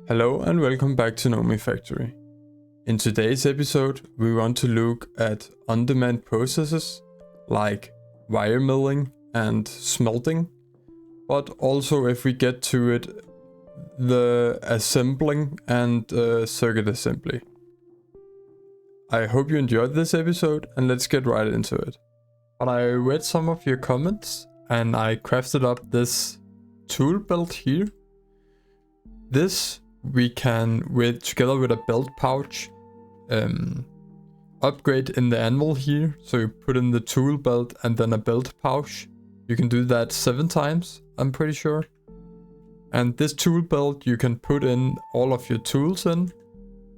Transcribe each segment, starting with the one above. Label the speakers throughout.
Speaker 1: Hello and welcome back to Nomifactory. In today's episode, we want to look at on-demand processes like wire milling and smelting, but also, if we get to it, the assembling and circuit assembly. I hope you enjoyed this episode, and let's get right into it. But I read some of your comments and I crafted up this tool belt here. This we can, together with a belt pouch, upgrade in the anvil here. So you put in the tool belt and then a belt pouch. You can do that 7 times, I'm pretty sure. And this tool belt you can put in all of your tools in,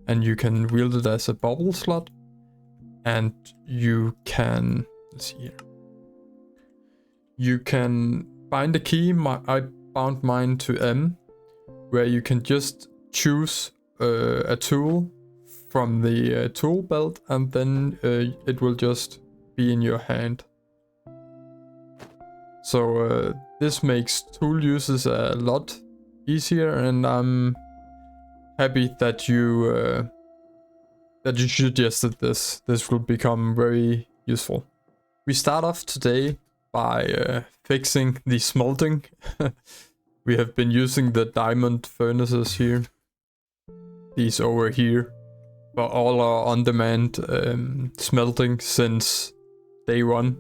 Speaker 1: and you can wield it as a bubble slot. And you can, let's see here. You can bind a key. I bound mine to M, where you can just choose a tool from the tool belt, and then it will just be in your hand. So this makes tool uses a lot easier, and I'm happy that you suggested this. This will become very useful. We start off today by fixing the smelting. We have been using the diamond furnaces here, these over here, for all our on-demand smelting since day 1.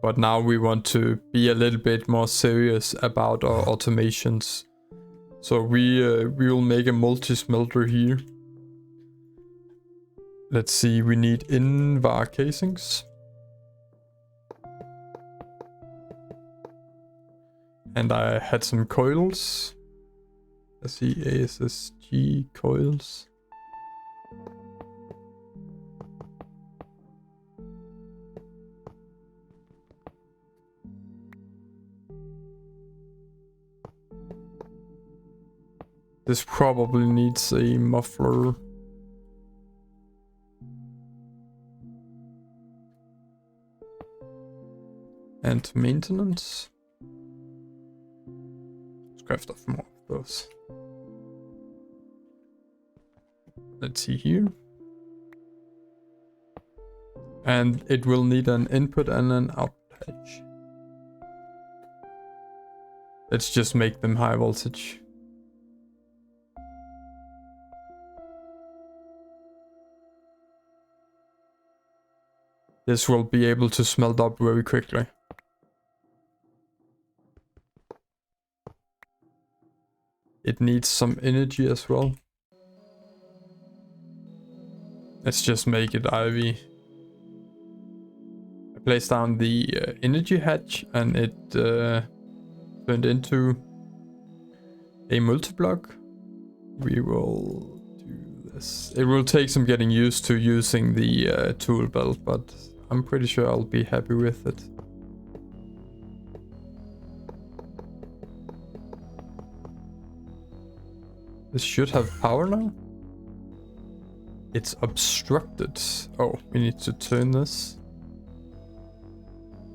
Speaker 1: But now we want to be a little bit more serious about our automations. So we will make a multi-smelter here. Let's see, we need invar casings. And I had some coils. Let's see, ASSG coils. This probably needs a muffler. And maintenance. Craft off more of those. Let's see here. And it will need an input and an output edge. Let's just make them high voltage. This will be able to smelt up very quickly. It needs some energy as well. Let's just make it IV. I placed down the energy hatch, and it turned into a multiblock. We will do this. It will take some getting used to using the tool belt, but I'm pretty sure I'll be happy with it. This should have power now. It's obstructed. Oh, we need to turn this.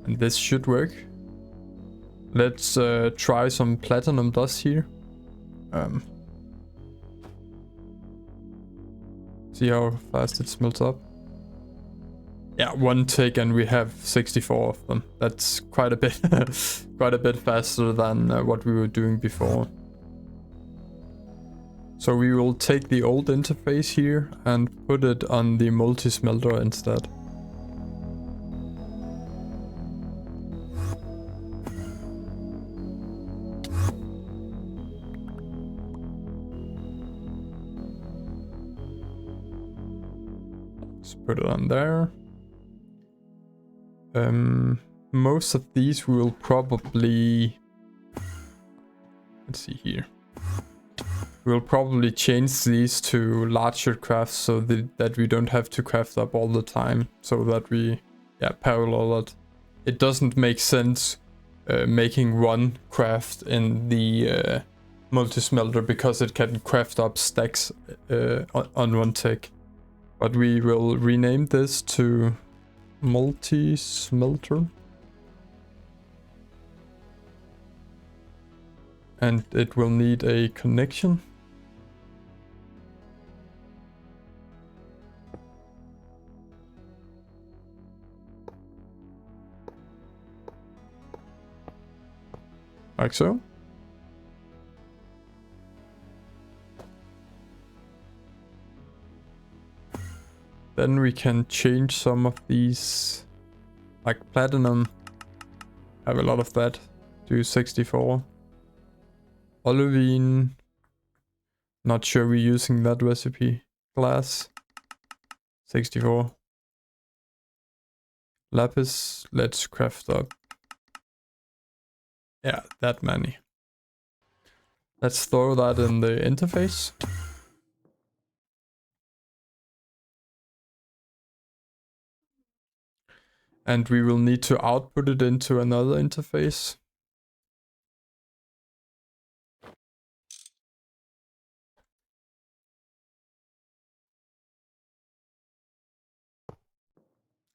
Speaker 1: And this should work. Let's try some platinum dust here. See how fast it smelts up. Yeah, 1 tick and we have 64 of them. That's quite a bit, quite a bit faster than what we were doing before. So we will take the old interface here and put it on the multi-smelter instead. Let's put it on there. Most of these we will probably... Let's see here. We'll probably change these to larger crafts so that we don't have to craft up all the time, so that we parallel it. It doesn't make sense making one craft in the multi-smelter because it can craft up stacks on 1 tick. But we will rename this to multi-smelter. And it will need a connection. like so. Then we can change some of these, like platinum. Have a lot of that. Do 64. Olivine. Not sure we're using that recipe. Glass. 64. Lapis. Let's craft up. Yeah, that many. Let's throw that in the interface. And we will need to output it into another interface.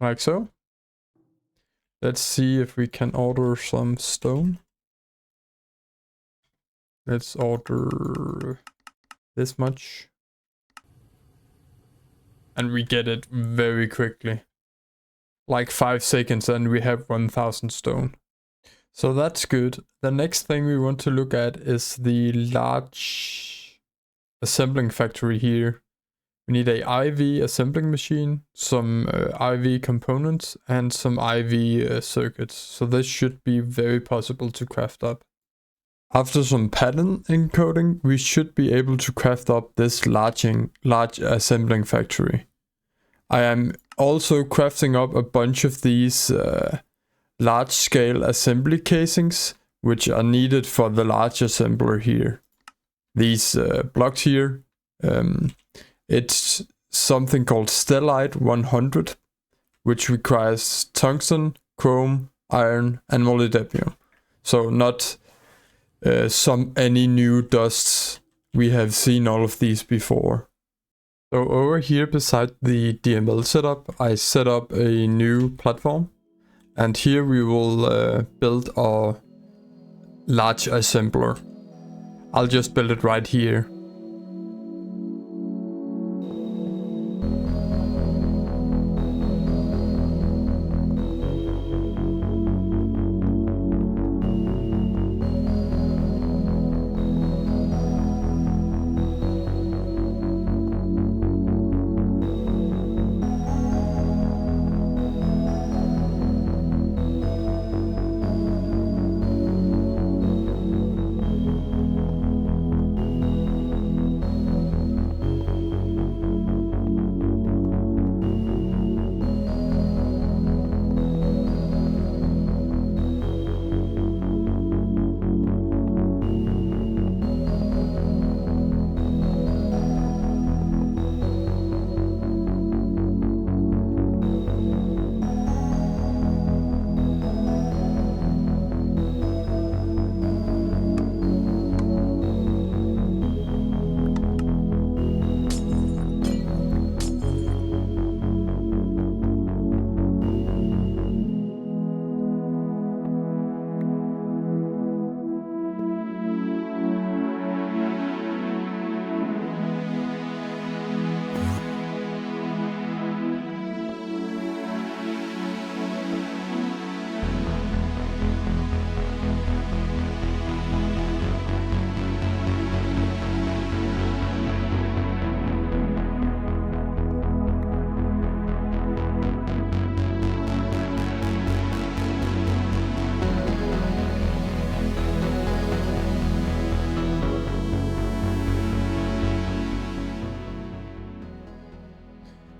Speaker 1: Like so. Let's see if we can order some stone. Let's order this much. And we get it very quickly. Like 5 seconds and we have 1000 stone. So that's good. The next thing we want to look at is the large assembling factory here. We need a IV assembling machine, some IV components, and some IV circuits. So this should be very possible to craft up. After some pattern encoding, we should be able to craft up this large assembling factory. I am also crafting up a bunch of these large-scale assembly casings, which are needed for the large assembler here. These blocks here, it's something called Stellite 100, which requires tungsten, chrome, iron, and molybdenum. So not any new dusts. We have seen all of these before. So over here beside the DML setup, I set up a new platform. And here we will build our large assembler. I'll just build it right here.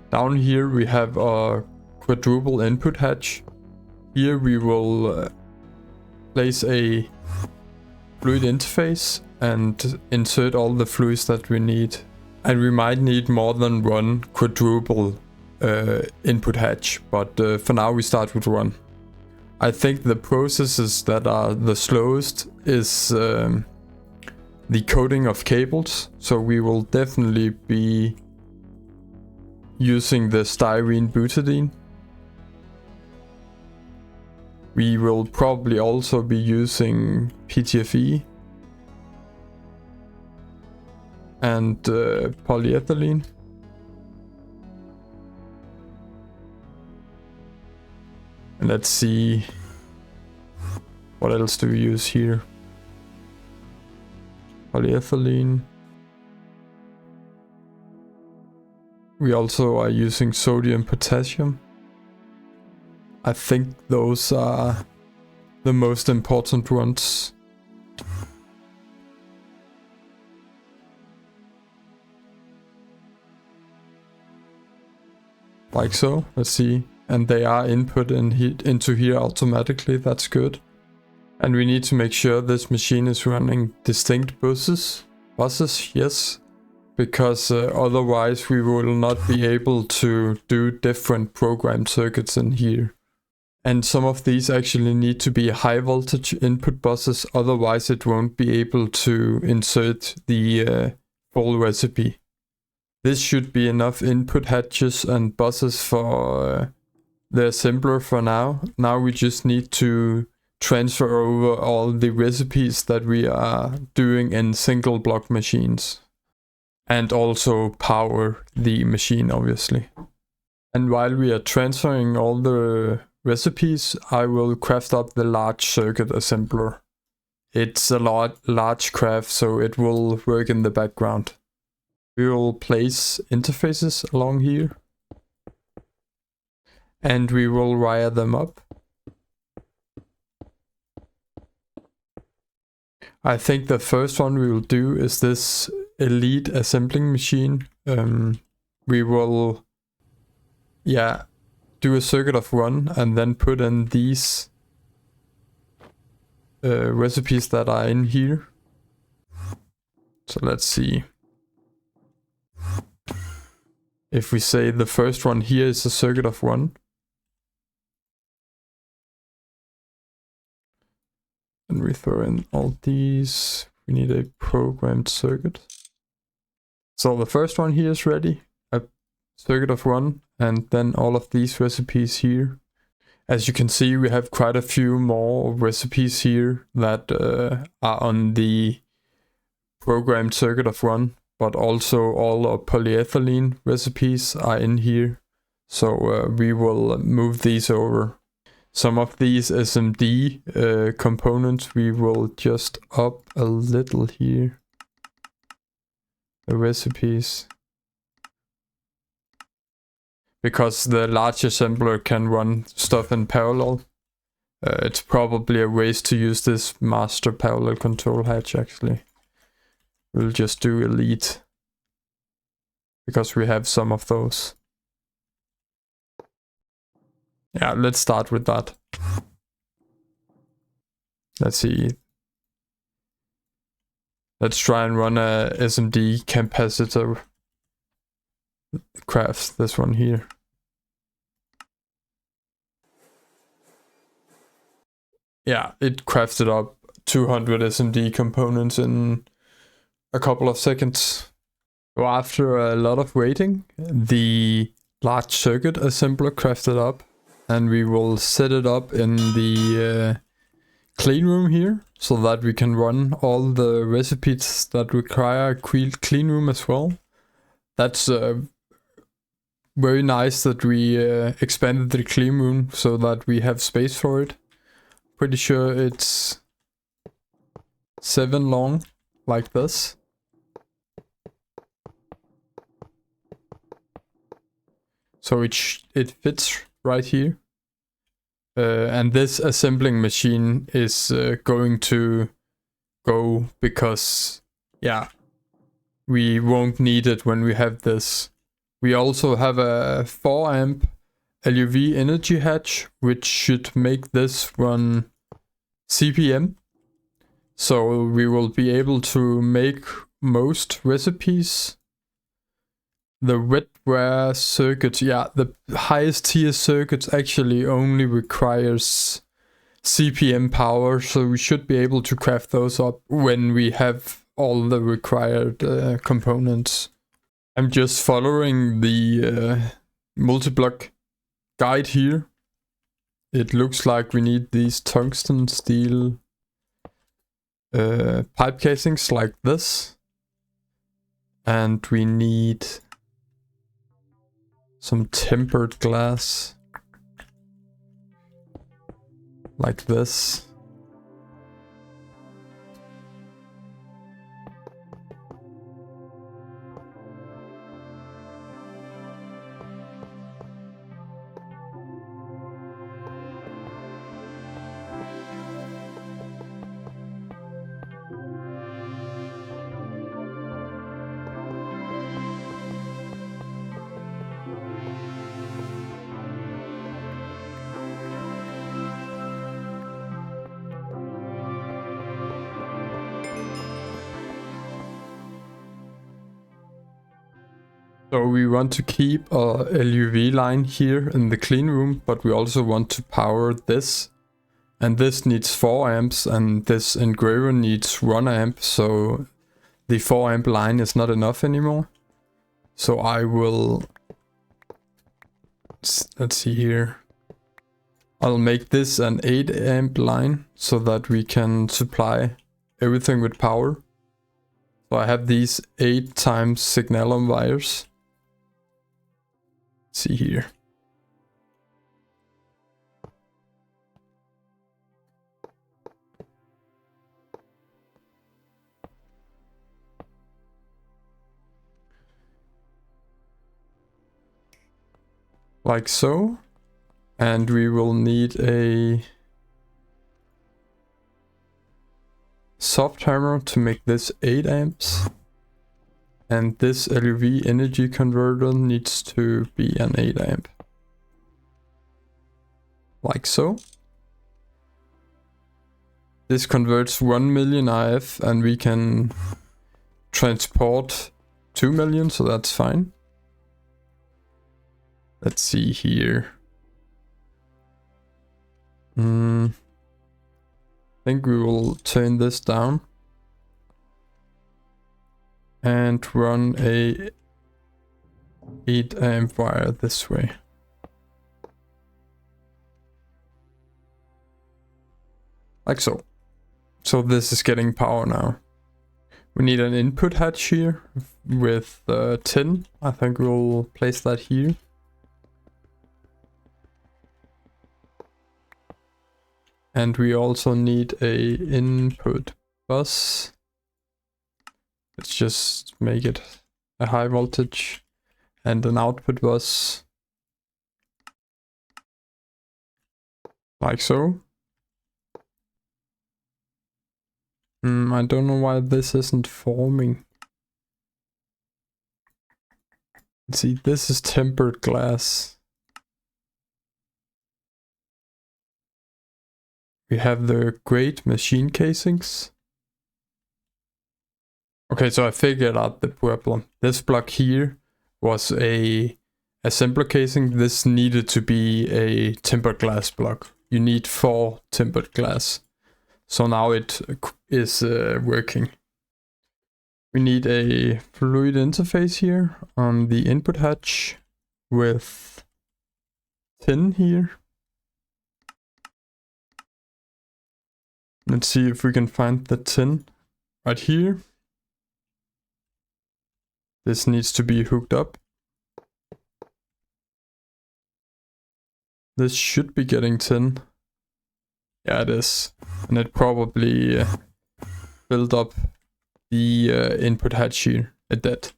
Speaker 1: Down here we have our quadruple input hatch. Here we will place a fluid interface and insert all the fluids that we need. And we might need more than one quadruple input hatch, but for now we start with one. I think the processes that are the slowest is the coding of cables, so we will definitely be using the styrene butadiene. We will probably also be using PTFE and polyethylene. And let's see, what else do we use here? polyethylene. We also are using sodium, potassium. I think those are the most important ones. Like so, let's see. And they are input into here automatically, that's good. And we need to make sure this machine is running distinct buses, yes. Because otherwise we will not be able to do different programmed circuits in here. And some of these actually need to be high voltage input buses, otherwise it won't be able to insert the full recipe. This should be enough input hatches and buses for the assembler for now. Now we just need to transfer over all the recipes that we are doing in single block machines. And also power the machine, obviously. And while we are transferring all the recipes, I will craft up the large circuit assembler. It's a large craft, so it will work in the background. We will place interfaces along here. And we will wire them up. I think the first one we will do is this elite assembling machine. We will do a circuit of 1 and then put in these recipes that are in here. So let's see. If we say the first one here is a circuit of 1. And we throw in all these. We need a programmed circuit. So the first one here is ready. A circuit of 1. And then all of these recipes here. As you can see, we have quite a few more recipes here that are on the programmed circuit of 1. But also all our polyethylene recipes are in here. So we will move these over. Some of these SMD components we will just up a little here. The recipes. Because the large assembler can run stuff in parallel. It's probably a waste to use this master parallel control hatch actually. We'll just do elite. Because we have some of those. Yeah, let's start with that. Let's see. Let's try and run a SMD capacitor craft, this one here. Yeah, it crafted up 200 SMD components in a couple of seconds. So after a lot of waiting, the large circuit assembler crafted up. And we will set it up in the clean room here, so that we can run all the recipes that require a clean room as well. That's very nice that we expanded the clean room so that we have space for it. Pretty sure it's 7 long, like this. So it fits right here. And this assembling machine is going to go because, yeah, we won't need it when we have this. We also have a 4 amp LUV energy hatch, which should make this run CPM. So we will be able to make most recipes. The wetware circuits, yeah, the highest tier circuits actually only requires CPM power, so we should be able to craft those up when we have all the required components. I'm just following the multi-block guide here. It looks like we need these tungsten steel pipe casings like this. And we need some tempered glass like this. So we want to keep a LUV line here in the clean room, but we also want to power this. And this needs 4 amps and this engraver needs 1 amp, so the 4 amp line is not enough anymore. So I will, let's see here. I'll make this an 8 amp line so that we can supply everything with power. So I have these 8 times signalum wires. Let's see here. Like so. And we will need a soft hammer to make this 8 amps. And this LUV energy converter needs to be an 8 amp. Like so. This converts 1 million IF and we can transport 2 million, so that's fine. Let's see here. I think we will turn this down and run a 8 amp wire this way. Like so. So this is getting power now. We need an input hatch here with 10. I think we'll place that here. And we also need a input bus. Let's just make it a high voltage and an output bus. Like so. I don't know why this isn't forming. Let's see, this is tempered glass. We have the great machine casings. Okay, so I figured out the problem. This block here was a assembler casing. This needed to be a tempered glass block. You need 4 tempered glass. So now it is working. We need a fluid interface here on the input hatch with tin here. Let's see if we can find the tin right here. This needs to be hooked up. This should be getting tin. Yeah, it is. And it probably filled up the input hatch here. It did.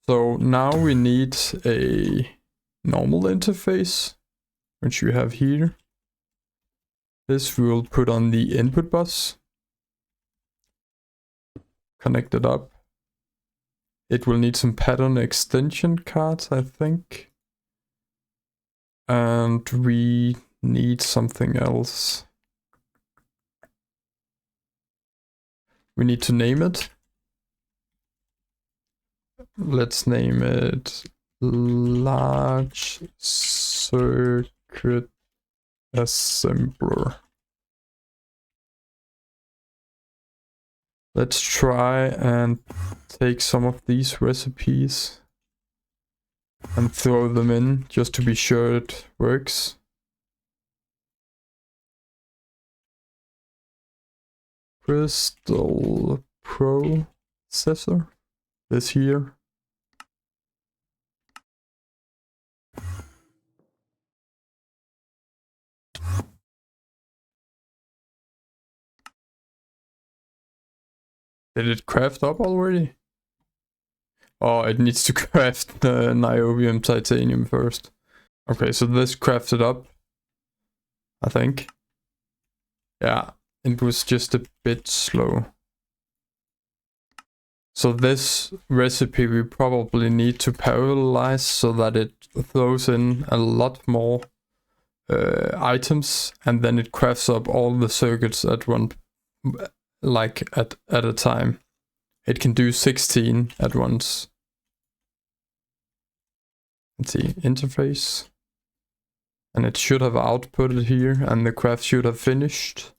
Speaker 1: So now we need a normal interface, which we have here. This we will put on the input bus. Connect it up. It will need some pattern extension cards, I think. And we need something else. We need to name it. Let's name it large circuit assembler. Let's try and take some of these recipes and throw them in just to be sure it works. Crystal processor, this here. Did it craft up already? Oh, it needs to craft the niobium titanium first. Okay, so this crafted up, I think. Yeah, it was just a bit slow. So this recipe we probably need to parallelize so that it throws in a lot more items, and then it crafts up all the circuits at one, like at a time. It can do 16 at once. let's see, interface. And it should have outputted here, and the craft should have finished.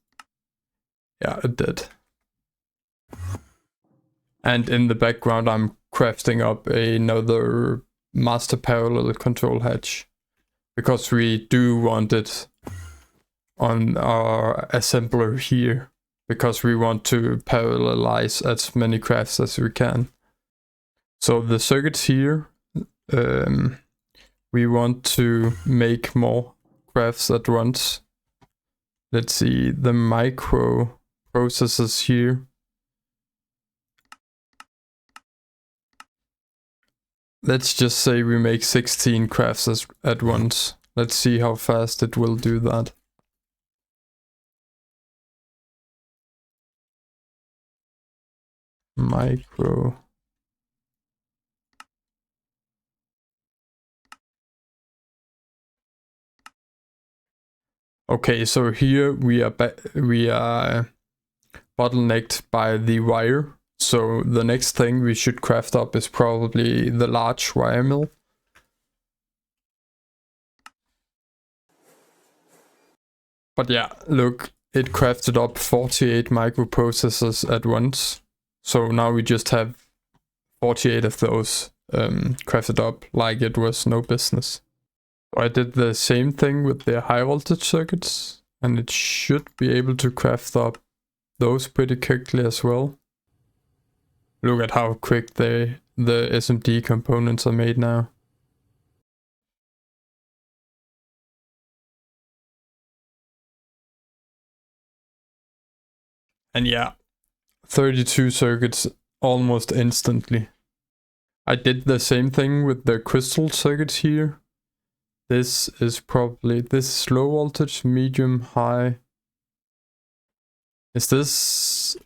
Speaker 1: Yeah, it did. And in the background, I'm crafting up another master parallel control hatch, because we do want it on our assembler here, because we want to parallelize as many crafts as we can. So the circuits here, we want to make more crafts at once. Let's see, the micro processes here. Let's just say we make 16 crafts at once. Let's see how fast it will do that. Micro. Okay, so here we are bottlenecked by the wire. So the next thing we should craft up is probably the large wire mill. But yeah, look, it crafted up 48 microprocessors at once. So now we just have 48 of those crafted up like it was no business. So I did the same thing with the high voltage circuits, and it should be able to craft up those pretty quickly as well. Look at how quick the SMD components are made now. And yeah, 32 circuits almost instantly. I did the same thing with the crystal circuits here. This is low voltage, medium, high. Is this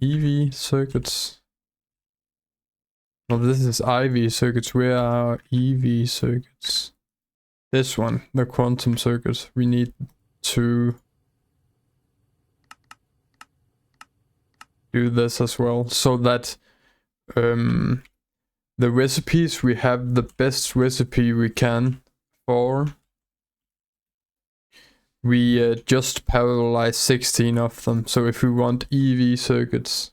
Speaker 1: EV circuits? No, this is IV circuits. Where are EV circuits? This one, the quantum circuits. We need to do this as well, so that the recipes, we have the best recipe we can for. We just parallelize 16 of them. So if we want EV circuits,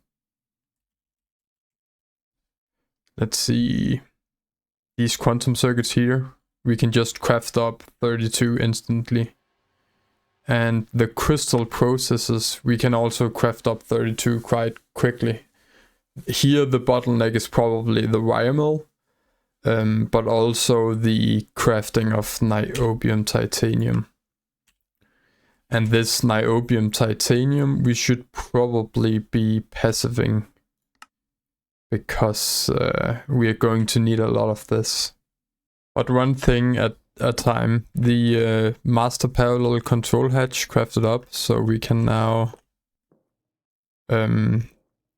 Speaker 1: let's see, these quantum circuits here, we can just craft up 32 instantly. And the crystal processes, we can also craft up 32 quite quickly. Here the bottleneck is probably the wire mill, but also the crafting of niobium titanium. And this niobium titanium we should probably be passiving, because we are going to need a lot of this. But one thing at a time. The master parallel control hatch crafted up, so we can now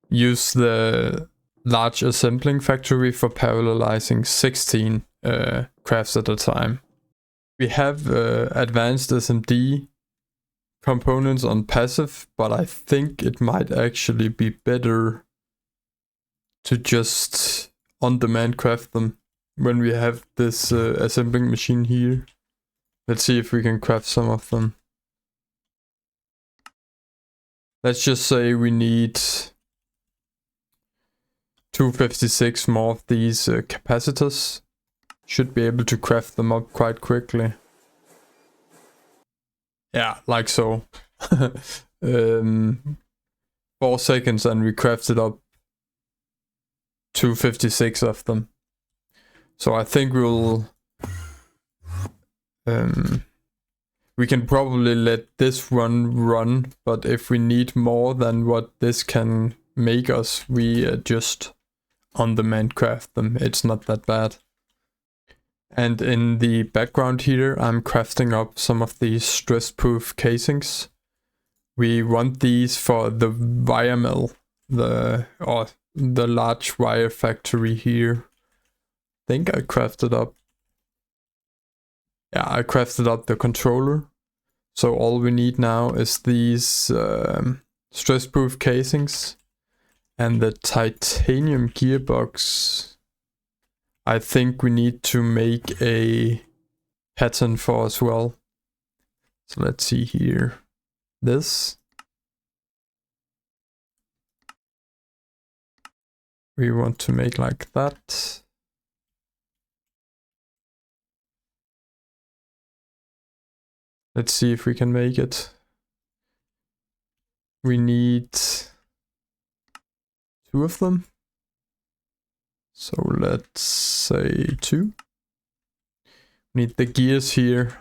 Speaker 1: use the large assembling factory for parallelizing 16 crafts at a time. We have advanced SMD components on passive, but I think it might actually be better to just on-demand craft them when we have this assembling machine here. Let's see if we can craft some of them. Let's just say we need 256 more of these capacitors. Should be able to craft them up quite quickly. Yeah, like so. 4 seconds and we crafted up 256 of them. So I think we'll... we can probably let this one run, but if we need more than what this can make us, we just on-demand craft them. It's not that bad. And in the background here, I'm crafting up some of these stress-proof casings. We want these for the wire mill, the large Wirefactory here. I think I crafted up. Yeah, I crafted up the controller. So all we need now is these stress-proof casings and the titanium gearbox. I think we need to make a pattern for as well. So let's see here. This. We want to make like that. Let's see if we can make it. We need 2 of them. So let's say 2. We need the gears here.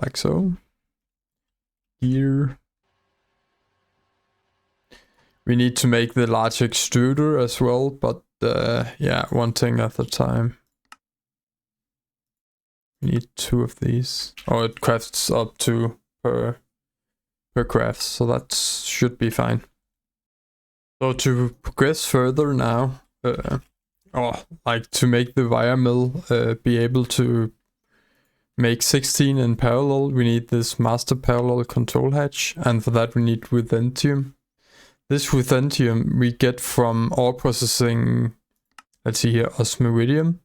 Speaker 1: Like so. Gear. We need to make the large extruder as well, but yeah, one thing at a time. We need 2 of these. Oh, it crafts up to per craft, so that should be fine. So to progress further now, like to make the wire mill be able to make 16 in parallel, we need this master parallel control hatch, and for that we need ruthenium. This ruthenium we get from ore processing, let's see here, osmiridium.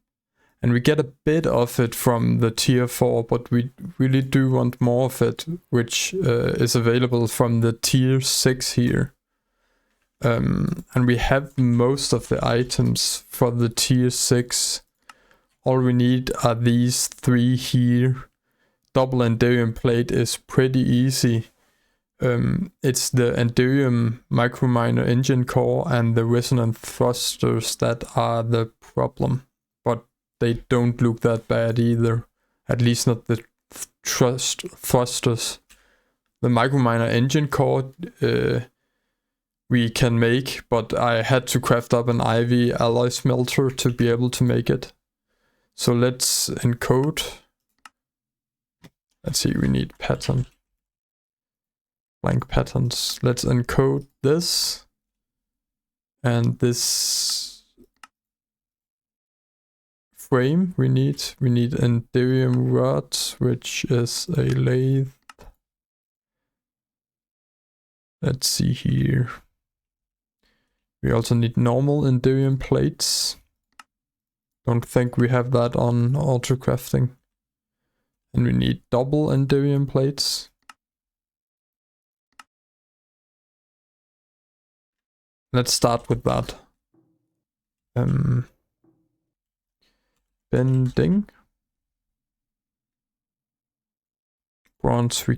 Speaker 1: And we get a bit of it from the tier 4, but we really do want more of it, which is available from the tier 6 here. And we have most of the items for the tier 6. All we need are these 3 here. Double Enderium plate is pretty easy. It's the Enderium microminer engine core and the resonant thrusters that are the problem. But they don't look that bad either. At least not the thrusters. The microminer engine core we can make, but I had to craft up an IV alloy smelter to be able to make it. So let's encode. Let's see, we need pattern. Blank patterns. Let's encode this. And this frame we need Enderium rod, which is a lathe. Let's see here. We also need normal Enderium plates. Don't think we have that on auto crafting. And we need double Enderium plates. Let's start with that. Bending. Bronze we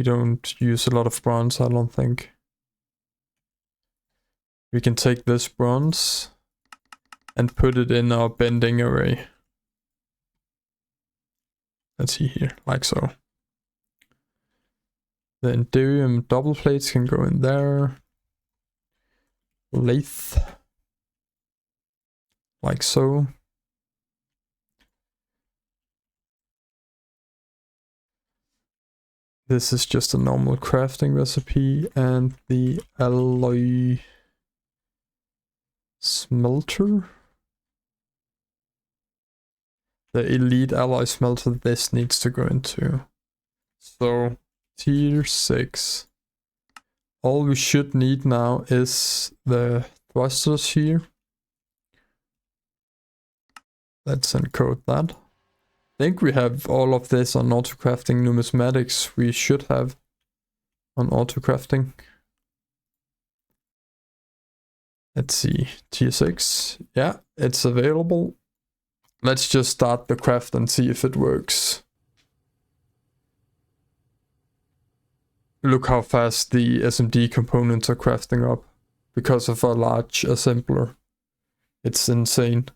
Speaker 1: don't use a lot of bronze, I don't think. We can take this bronze and put it in our bending array. Let's see here, like so. The Enderium double plates can go in there. Lathe. Like so. This is just a normal crafting recipe, and the alloy smelter. The elite alloy smelter this needs to go into. So tier 6. All we should need now is the thrusters here. Let's encode that. I think we have all of this on auto crafting. Numismatics we should have on auto crafting. Let's see, tier 6. Yeah, it's available. Let's just start the craft and see if it works. Look how fast the SMD components are crafting up because of a large assembler. It's insane.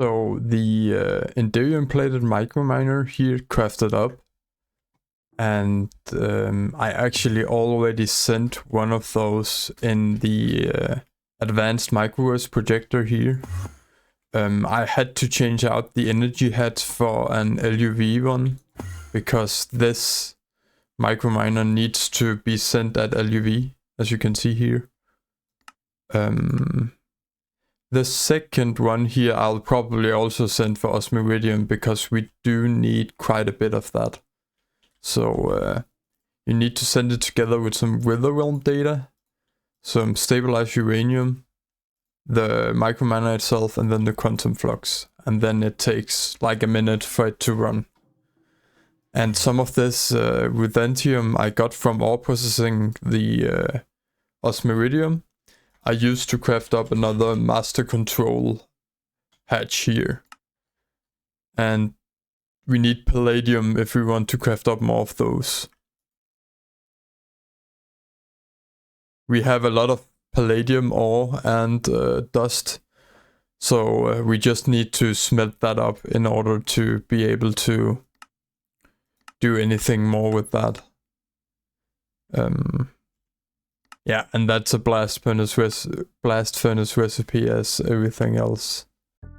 Speaker 1: So the Enderium plated microminer here crafted up. And I actually already sent one of those in the advanced microverse projector here. I had to change out the energy head for an LUV one because this microminer needs to be sent at LUV, as you can see here. The second one here I'll probably also send for osmiridium because we do need quite a bit of that. So You need to send it together with some wither realm data, some stabilized uranium, the microminer itself, and then the quantum flux. And then it takes like a minute for it to run. And some of this ruthenium I got from ore processing the osmiridium, I used to craft up another master control hatch here. And we need palladium if we want to craft up more of those. We have a lot of palladium ore and dust, so we just need to smelt that up in order to be able to do anything more with that. Yeah, and that's a blast furnace recipe as everything else.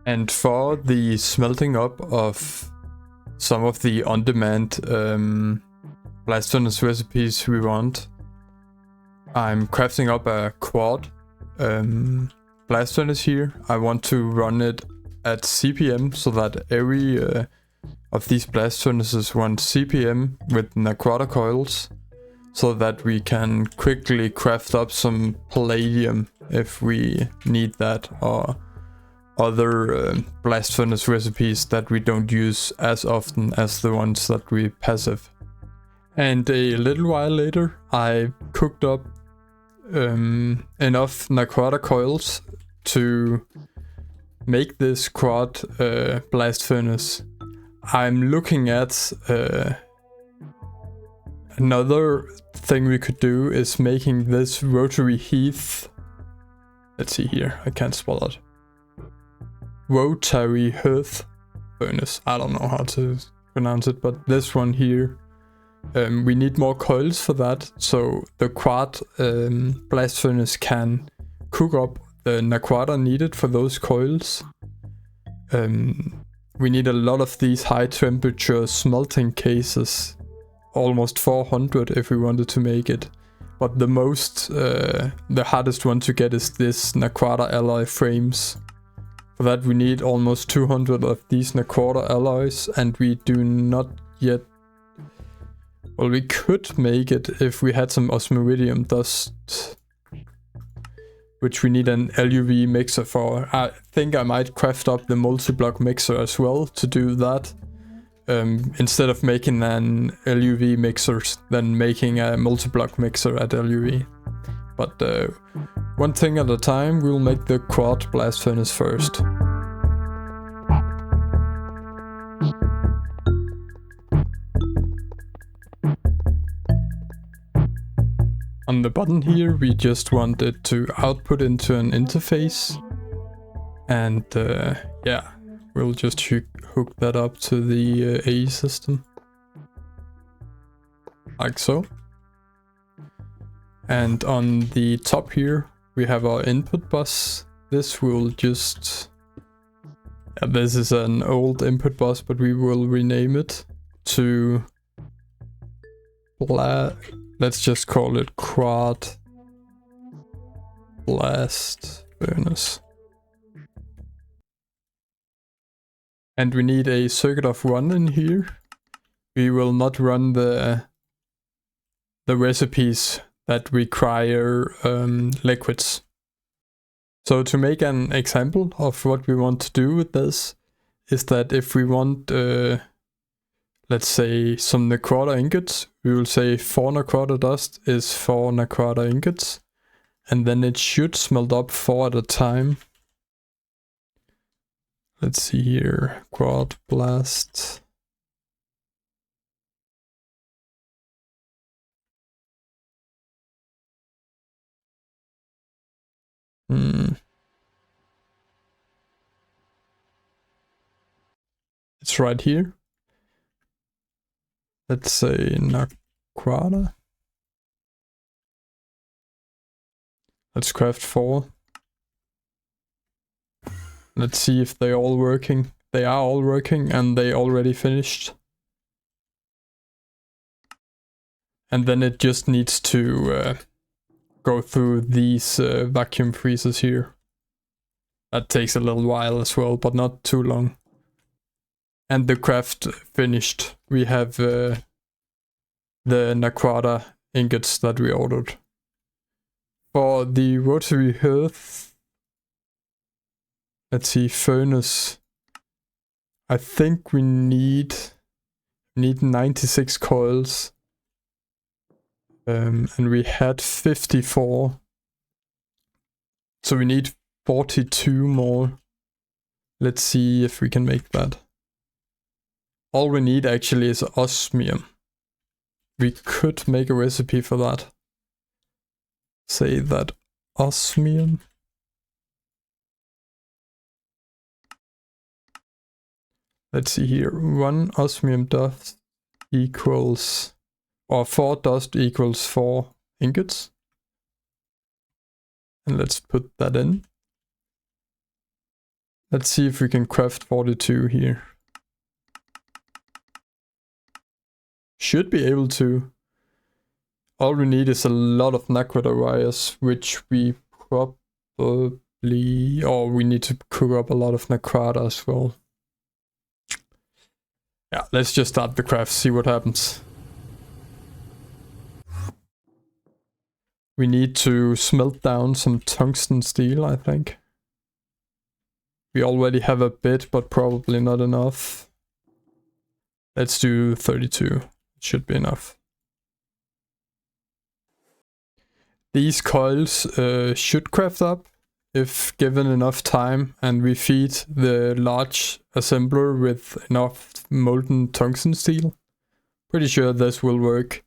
Speaker 1: And for the smelting up of some of the on-demand blast furnace recipes we want, I'm crafting up a quad blast furnace here. I want to run it at CPM so that every of these blast furnaces run CPM with Naquata coils, so that we can quickly craft up some palladium if we need that, or other blast furnace recipes that we don't use as often as the ones that we passive. And a little while later I cooked up enough Naquata coils to make this quad blast furnace. I'm looking at another thing we could do is making this rotary heath. Let's see here, I can't spell it. Rotary hearth furnace. I don't know how to pronounce it, but this one here. We need more coils for that, so the quad blast furnace can cook up the Naquata needed for those coils. We need a lot of these high temperature smelting cases, almost 400 if we wanted to make it. But the hardest one to get is this Naquata alloy frames. For that we need almost 200 of these Naquata alloys, and we do not yet. Well, we could make it if we had some osmiridium dust, which we need an LUV mixer for. I think I might craft up the multi-block mixer as well to do that. Instead of making an LUV mixer, then making a multi-block mixer at LUV. But one thing at a time, we'll make the quad blast furnace first. On the button here, we just want it to output into an interface. And yeah, we'll just hook that up to the AE system. Like so. And on the top here, we have our input bus. This will just... this is an old input bus, but we will rename it to... Let's just call it quad blast furnace. And we need a circuit of 1 in here. We will not run the recipes that require liquids. So to make an example of what we want to do with this is that if we want let's say some Naquata ingots, we will say 4 Naquata dust is 4 Naquata ingots, and then it should smelt up 4 at a time. Let's see here, quad blast. It's right here. Let's say Naquata. Let's craft 4. Let's see if they're all working. They are all working and they already finished. And then it just needs to go through these vacuum freezers here. That takes a little while as well, but not too long. And the craft finished. We have the Naquata ingots that we ordered. For the rotary hearth, let's see, furnace, I think we need 96 coils. And we had 54. So we need 42 more. Let's see if we can make that. All we need actually is osmium. We could make a recipe for that. Say that osmium. Let's see here. 1 osmium dust equals, or 4 dust equals 4 ingots. And let's put that in. Let's see if we can craft 42 here. Should be able to. All we need is a lot of Naquata wires, which we probably, or we need to cook up a lot of Naquata as well. Yeah, let's just start the craft, see what happens. We need to smelt down some tungsten steel, I think. We already have a bit, but probably not enough. Let's do 32. It should be enough. These coils should craft up if given enough time and we feed the large assembler with enough molten tungsten steel. Pretty sure this will work.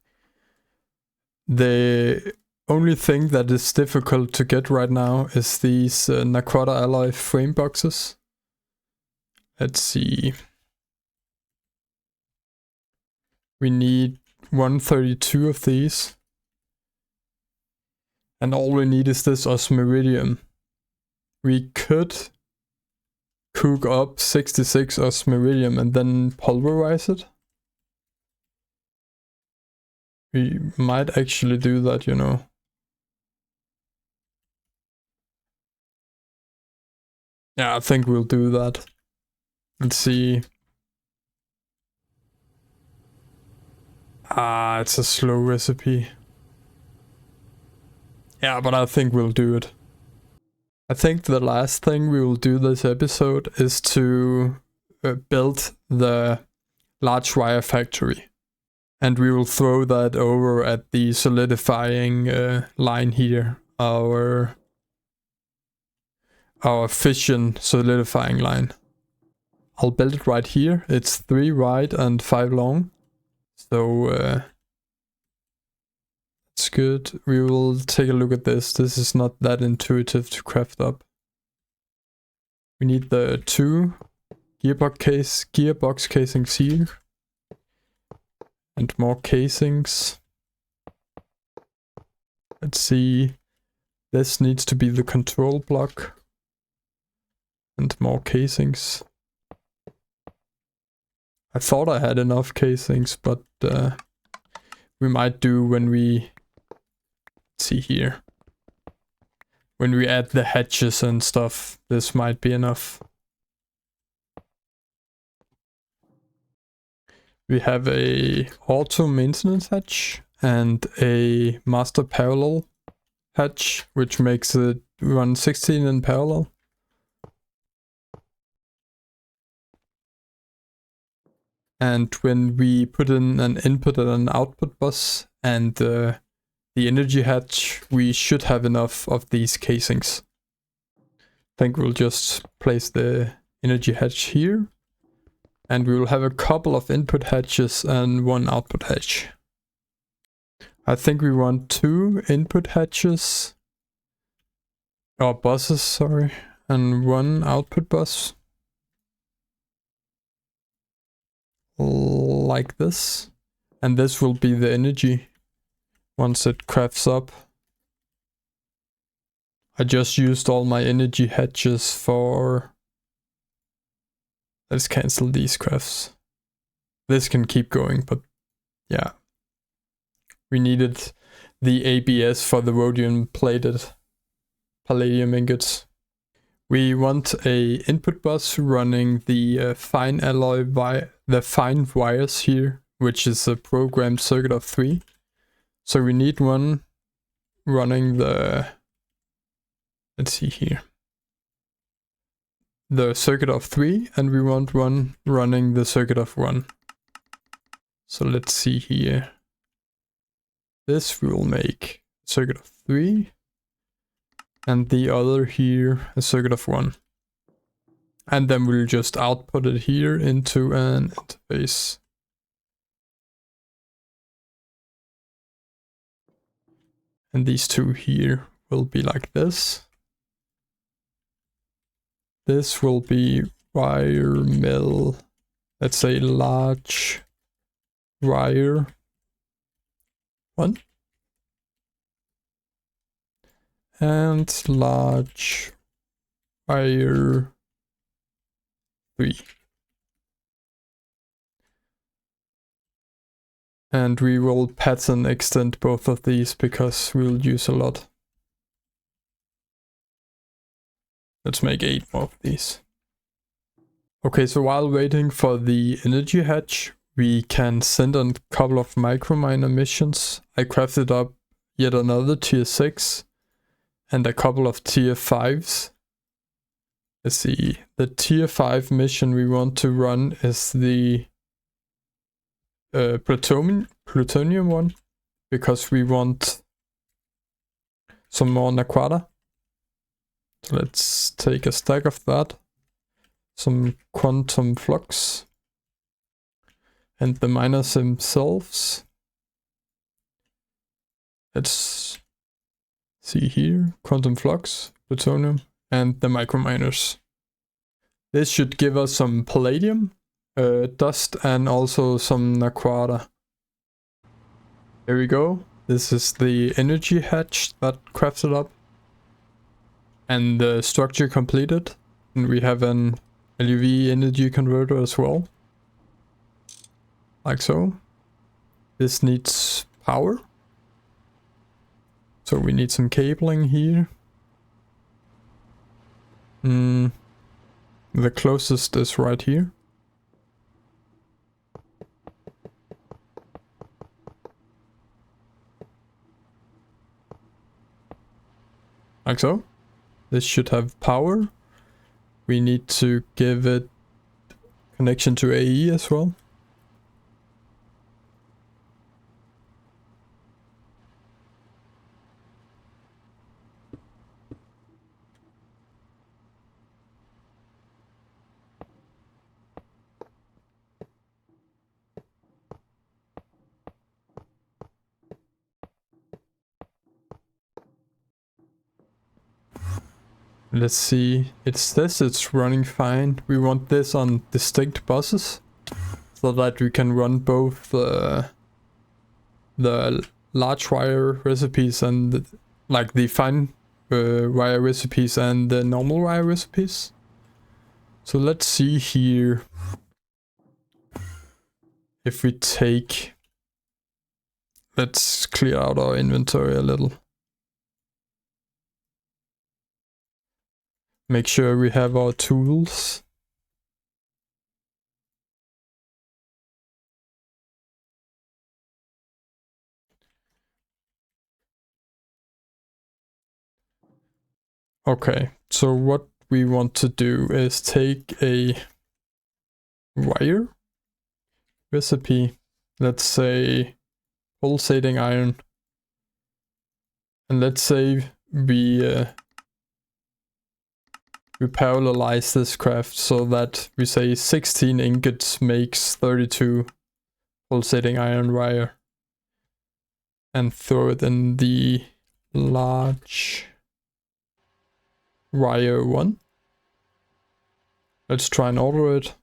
Speaker 1: The only thing that is difficult to get right now is these Naquata alloy frame boxes. Let's see. We need 132 of these. And all we need is this osmiridium. We could cook up 66 osmiridium and then pulverize it. We might actually do that, you know. Yeah, I think we'll do that. Let's see. Ah, it's a slow recipe. Yeah, but I think we'll do it. I think the last thing we will do this episode is to build the large Wirefactory. And we will throw that over at the solidifying line here. Our fission solidifying line. I'll build it right here. It's 3 wide and 5 long. So it's good. We will take a look at this. This is not that intuitive to craft up. We need the 2 gearbox casings here. And more casings. Let's see. This needs to be the control block. And more casings. I thought I had enough casings, but we might do when we, let's see here. When we add the hatches and stuff, this might be enough. We have a auto maintenance hatch and a master parallel hatch, which makes it run 16 in parallel. And when we put in an input and an output bus and the energy hatch, we should have enough of these casings. I think we'll just place the energy hatch here. And we will have a couple of input hatches and 1 output hatch. I think we want 2 input hatches, or buses, sorry, and 1 output bus. Like this. And this will be the energy once it crafts up. I just used all my energy hatches for... Let's cancel these crafts. This can keep going, but yeah. We needed the ABS for the rhodium plated palladium ingots. We want a input bus running the fine alloy the fine wires here which is a programmed circuit of 3. So we need one running the, let's see here, the circuit of 3, and we want one running the circuit of 1. So let's see here. This will make a circuit of 3, and the other here a circuit of 1. And then we'll just output it here into an interface. And these two here will be like this. This will be wire mill, let's say large wire 1. And large wire 3. And we will pattern extend both of these because we'll use a lot. Let's make 8 more of these. Okay, so while waiting for the energy hatch, we can send a couple of microminer missions. I crafted up yet another tier 6 and a couple of tier 5s. Let's see, the tier 5 mission we want to run is the plutonium one, because we want some more naquata. So let's take a stack of that, some quantum flux, and the miners themselves. Let's see here, quantum flux, plutonium, and the microminers. This should give us some palladium, dust, and also some naquata. There we go. This is the energy hatch that crafted up. And the structure completed. And we have an LUV energy converter as well. Like so. This needs power. So we need some cabling here. The closest is right here. Like so. This should have power. We need to give it connection to AE as well. Let's see, it says it's running fine. We want this on distinct buses so that we can run both the large wire recipes and like the fine wire recipes and the normal wire recipes. So let's see here if we take, let's clear out our inventory a little. Make sure we have our tools. Okay, so what we want to do is take a wire recipe, let's say pulsating iron, and let's say we parallelize this craft so that we say 16 ingots makes 32 pulsating iron wire, and throw it in the large wire 1. Let's try and order it.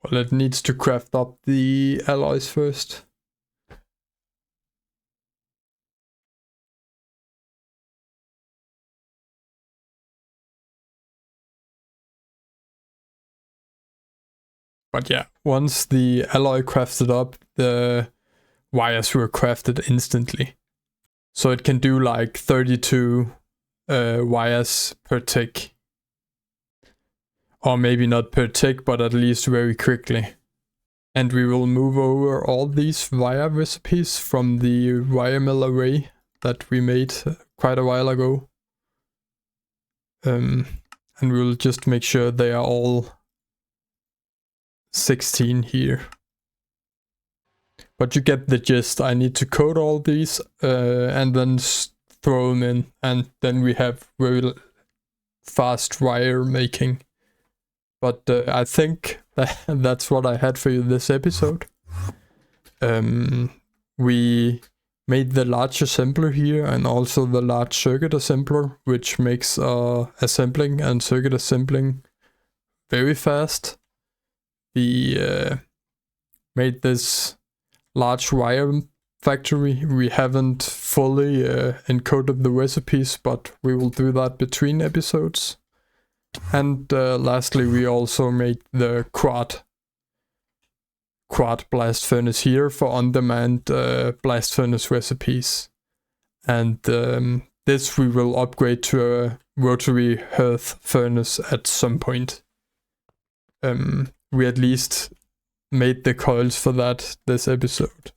Speaker 1: Well, it needs to craft up the alloys first. But yeah, once the alloy crafted up, the wires were crafted instantly. So it can do like 32 wires per tick. Or maybe not per tick, but at least very quickly. And we will move over all these wire recipes from the wire mill array that we made quite a while ago. And we'll just make sure they are all 16 here. But you get the gist. I need to code all these and then throw them in, and then we have very fast wire making. But I think that's what I had for you this episode. We made the large assembler here and also the large circuit assembler, which makes assembling and circuit assembling very fast. We made this large wire factory. We haven't fully encoded the recipes, but we will do that between episodes. And lastly, we also made the quad blast furnace here for on-demand blast furnace recipes. And this we will upgrade to a rotary hearth furnace at some point. We at least made the coils for that this episode.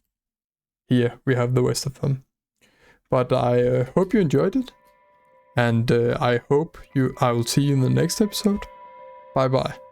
Speaker 1: Here we have the rest of them. But I hope you enjoyed it. And I hope I will see you in the next episode. Bye bye.